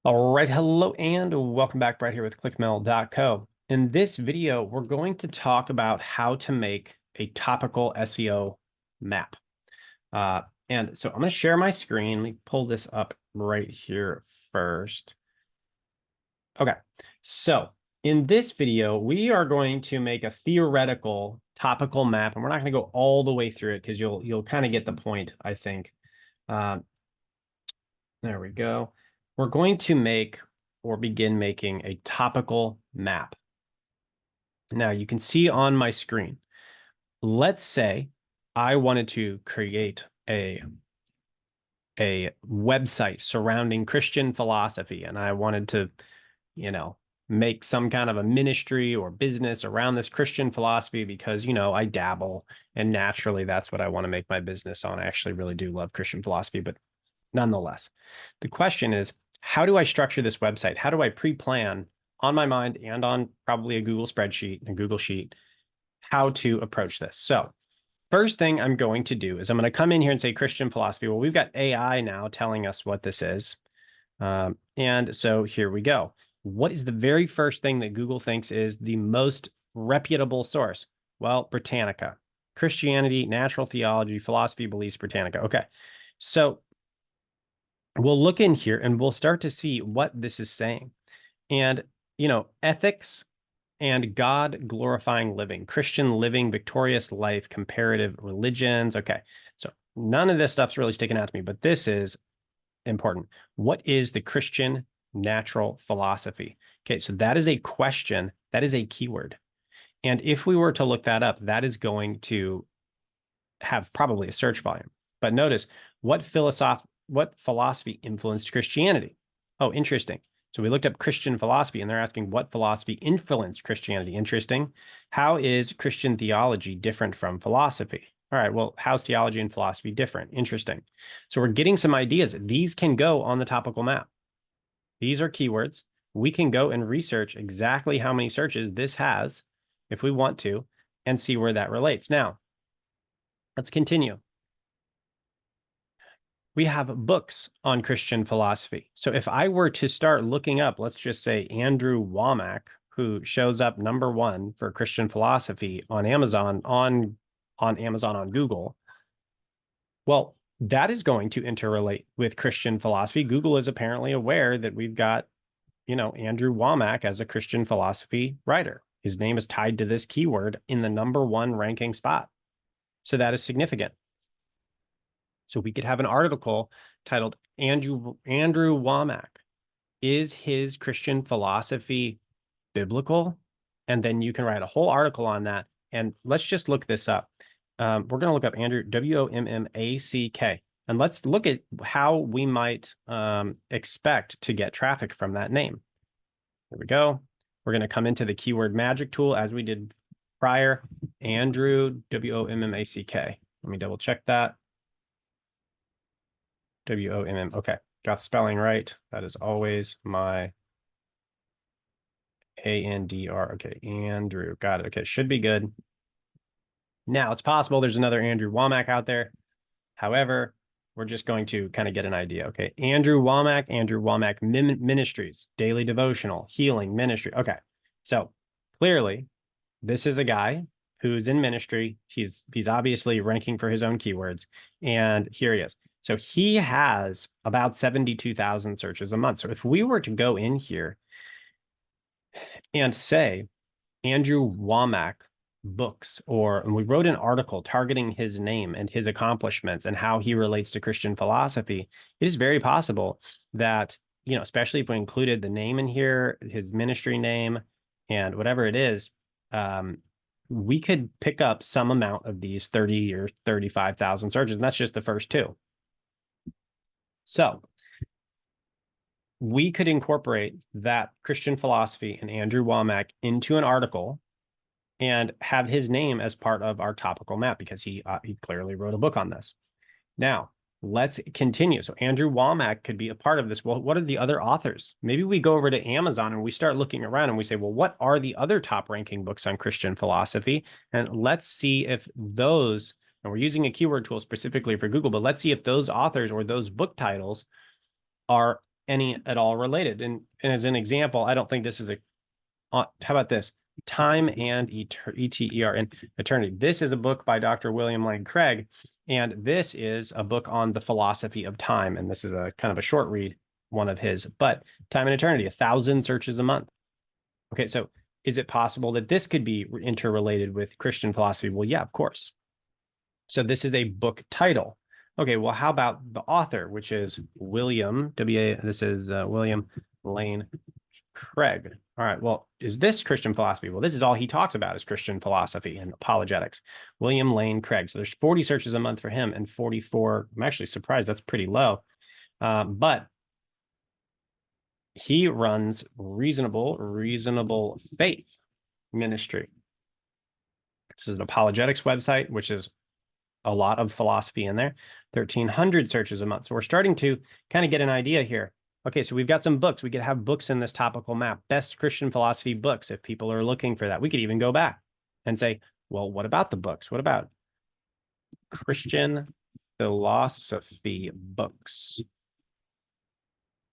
All right, hello and welcome back right here with clickmail.co. In this video, we're going to talk about how to make a topical SEO map. And so I'm going to share my screen. Let me pull this up right here first. Okay, so in this video, we are going to make a theoretical topical map, and we're not going to go all the way through it because you'll kind of get the point, I think. There we go. We're going to make or begin making a topical map. Now you can see on my screen, let's say I wanted to create a website surrounding Christian philosophy, and I wanted to, make some kind of a ministry or business around this Christian philosophy because, I dabble, and naturally that's what I want to make my business on. I actually really do love Christian philosophy, but nonetheless, the question is, how do I structure this website? How do I pre-plan on my mind and on probably a Google spreadsheet, a Google sheet, how to approach this? So first thing I'm going to do is I'm going to come in here and say Christian philosophy. Well, we've got AI now telling us what this is. And so here we go. What is the very first thing that Google thinks is the most reputable source? Well, Britannica. Christianity, natural theology, philosophy, beliefs, Britannica. Okay. So we'll look in here and we'll start to see what this is saying. And, ethics and God glorifying living, Christian living, victorious life, comparative religions. Okay. So none of this stuff's really sticking out to me, but this is important. What is the Christian natural philosophy? Okay. So that is a question. That is a keyword. And if we were to look that up, that is going to have probably a search volume. But notice what philosophy influenced Christianity? Oh, interesting. So we looked up Christian philosophy and they're asking what philosophy influenced Christianity. Interesting. How is Christian theology different from philosophy? All right, well, how's theology and philosophy different? Interesting. So we're getting some ideas. These can go on the topical map. These are keywords. We can go and research exactly how many searches this has if we want to and see where that relates. Now, let's continue. We have books on Christian philosophy. So if I were to start looking up, let's just say Andrew Womack, who shows up #1 for Christian philosophy on Amazon, on Amazon, on Google, well, that is going to interrelate with Christian philosophy. Google is apparently aware that we've got, Andrew Womack as a Christian philosophy writer. His name is tied to this keyword in the #1 ranking spot. So that is significant. So we could have an article titled Andrew Womack, is his Christian philosophy biblical? And then you can write a whole article on that. And let's just look this up. We're going to look up Andrew, Wommack. And let's look at how we might expect to get traffic from that name. Here we go. We're going to come into the keyword magic tool as we did prior. Andrew, Wommack. Let me double check that. Womm. Okay, got the spelling right. That is always my Andr. Okay, Andrew. Got it. Okay, should be good. Now, it's possible there's another Andrew Womack out there. However, we're just going to kind of get an idea. Okay, Andrew Womack Ministries, daily devotional, healing ministry. Okay, so clearly, this is a guy who's in ministry. He's obviously ranking for his own keywords, and here he is. So he has about 72,000 searches a month. So if we were to go in here and say Andrew Womack books, and we wrote an article targeting his name and his accomplishments and how he relates to Christian philosophy, it is very possible that, especially if we included the name in here, his ministry name, and whatever it is, we could pick up some amount of these 30 or 35,000 searches. And that's just the first two. So we could incorporate that Christian philosophy and Andrew Womack into an article and have his name as part of our topical map because he clearly wrote a book on this. Now, let's continue. So Andrew Womack could be a part of this. Well, what are the other authors? Maybe we go over to Amazon and we start looking around and we say, well, what are the other top ranking books on Christian philosophy? And let's see if those, and we're using a keyword tool specifically for Google, but let's see if those authors or those book titles are any at all related. And as an example, I don't think this is how about this? Time and ETER and Eternity. This is a book by Dr. William Lane Craig, and this is a book on the philosophy of time. And this is a kind of a short read, one of his, but Time and Eternity, 1,000 searches a month. Okay, so is it possible that this could be interrelated with Christian philosophy? Well, yeah, of course. So this is a book title. Okay, well, how about the author, which is William, this is William Lane Craig. All right, well, is this Christian philosophy? Well, this is all he talks about is Christian philosophy and apologetics. William Lane Craig. So there's 40 searches a month for him and 44. I'm actually surprised that's pretty low. But he runs Reasonable Faith Ministry. This is an apologetics website, which is a lot of philosophy in there. 1,300 searches a month. So we're starting to kind of get an idea here. Okay, so we've got some books. We could have books in this topical map. Best Christian philosophy books, if people are looking for that. We could even go back and say, well, what about the books? What about Christian philosophy books?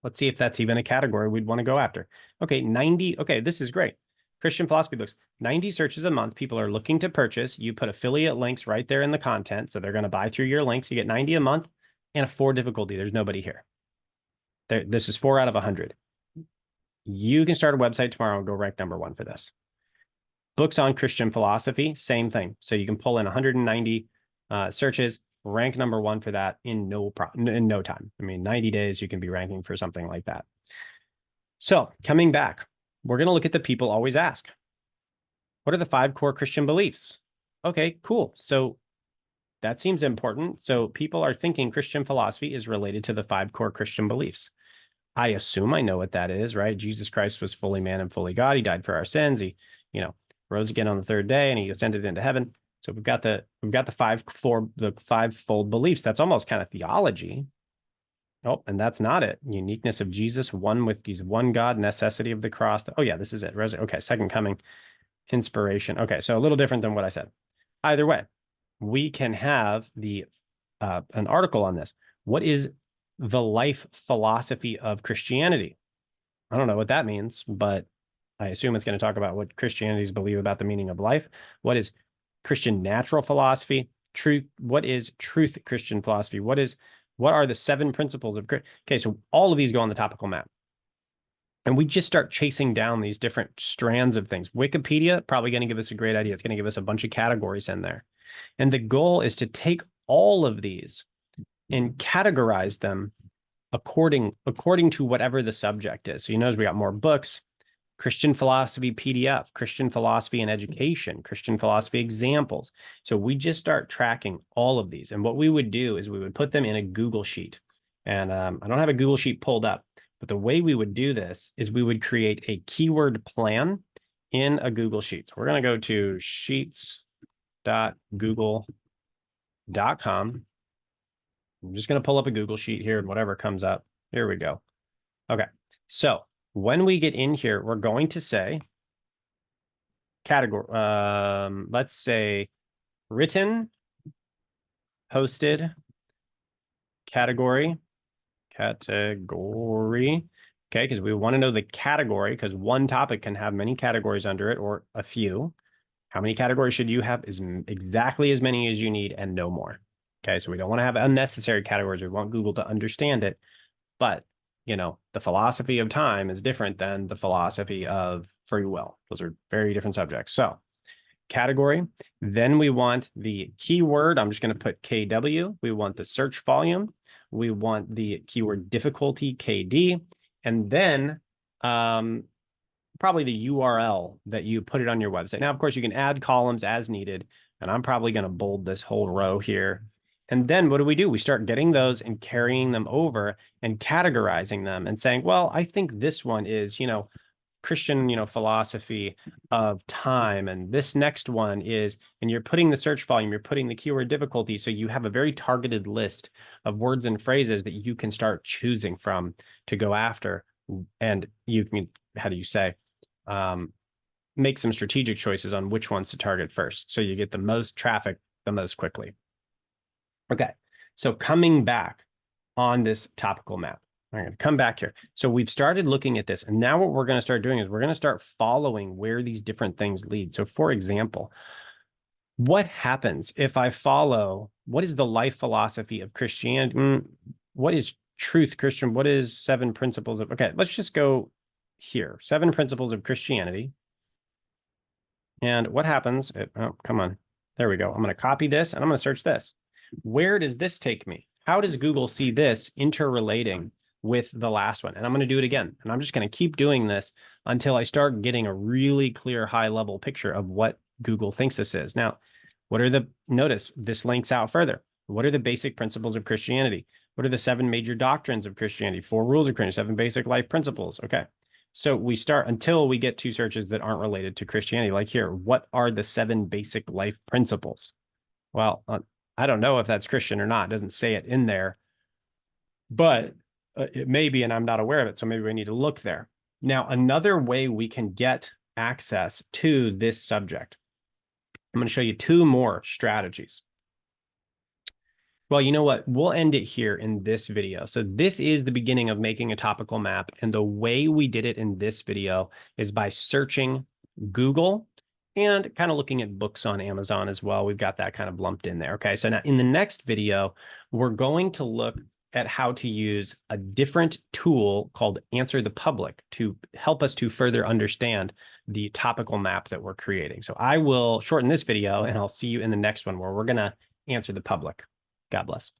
Let's see if that's even a category we'd want to go after. Okay, 90. Okay, this is great. Christian philosophy books, 90 searches a month. People are looking to purchase. You put affiliate links right there in the content. So they're going to buy through your links. You get 90 a month and a 4 difficulty. There's nobody here. This is 4 out of 100. You can start a website tomorrow and go rank #1 for this. Books on Christian philosophy, same thing. So you can pull in 190 searches, rank #1 for that in no time. I mean, 90 days, you can be ranking for something like that. So coming back, we're going to look at the people always ask. What are the 5 core Christian beliefs? Okay, cool. So that seems important. So people are thinking Christian philosophy is related to the 5 core Christian beliefs. I assume I know what that is, right? Jesus Christ was fully man and fully God. He died for our sins. He, rose again on the 3rd day, and he ascended into heaven. So we've got the 5-fold beliefs. That's almost kind of theology. Oh, and that's not it. Uniqueness of Jesus, he's one God, necessity of the cross. Oh yeah, this is it. Okay, second coming, inspiration. Okay, so a little different than what I said. Either way, we can have an article on this. What is the life philosophy of Christianity? I don't know what that means, but I assume it's going to talk about what Christianities believe about the meaning of life. What is Christian natural philosophy? Truth. What is truth Christian philosophy? What are the 7 principles of? Okay, so all of these go on the topical map. And we just start chasing down these different strands of things. Wikipedia, probably going to give us a great idea. It's going to give us a bunch of categories in there. And the goal is to take all of these and categorize them according to whatever the subject is. So you notice we got more books, Christian philosophy PDF, Christian philosophy and education, Christian philosophy examples. So we just start tracking all of these. And what we would do is we would put them in a Google Sheet. And I don't have a Google Sheet pulled up, but the way we would do this is we would create a keyword plan in a Google Sheet. So we're going to go to sheets.google.com. I'm just going to pull up a Google Sheet here and whatever comes up. Here we go. Okay. So when we get in here, we're going to say category. Let's say written, hosted, category. Okay, because we want to know the category, because one topic can have many categories under it or a few. How many categories should you have? Is exactly as many as you need and no more. Okay, so we don't want to have unnecessary categories. We want Google to understand it. But, the philosophy of time is different than the philosophy of free will. Those are very different subjects. So category, then we want the keyword. I'm just going to put KW. We want the search volume. We want the keyword difficulty, KD. And then probably the URL that you put it on your website. Now, of course, you can add columns as needed. And I'm probably going to bold this whole row here. And then what do? We start getting those and carrying them over and categorizing them and saying, well, I think this one is, Christian, philosophy of time. And this next one is, and you're putting the search volume, you're putting the keyword difficulty. So you have a very targeted list of words and phrases that you can start choosing from to go after. And you can, make some strategic choices on which ones to target first. So you get the most traffic the most quickly. Okay, so coming back on this topical map, I'm going to come back here. So we've started looking at this, and now what we're going to start doing is we're going to start following where these different things lead. So for example, what happens if I follow, what is the life philosophy of Christianity? What is truth Christian? What is 7 principles of, okay, let's just go here. 7 principles of Christianity. And what happens? Oh, come on. There we go. I'm going to copy this and I'm going to search this. Where does this take me? How does Google see this interrelating with the last one? And I'm going to do it again. And I'm just going to keep doing this until I start getting a really clear high level picture of what Google thinks this is. Now, notice this links out further. What are the basic principles of Christianity? What are the 7 major doctrines of Christianity? 4 rules of Christianity, 7 basic life principles. Okay. So we start until we get 2 searches that aren't related to Christianity. Like here, what are the 7 basic life principles? Well, I don't know if that's Christian or not. It doesn't say it in there, but it may be, and I'm not aware of it. So maybe we need to look there. Now, another way we can get access to this subject, I'm going to show you 2 more strategies. Well, you know what? We'll end it here in this video. So this is the beginning of making a topical map. And the way we did it in this video is by searching Google and kind of looking at books on Amazon as well. We've got that kind of lumped in there. Okay, so now in the next video, we're going to look at how to use a different tool called Answer the Public to help us to further understand the topical map that we're creating. So I will shorten this video and I'll see you in the next one where we're going to answer the public. God bless.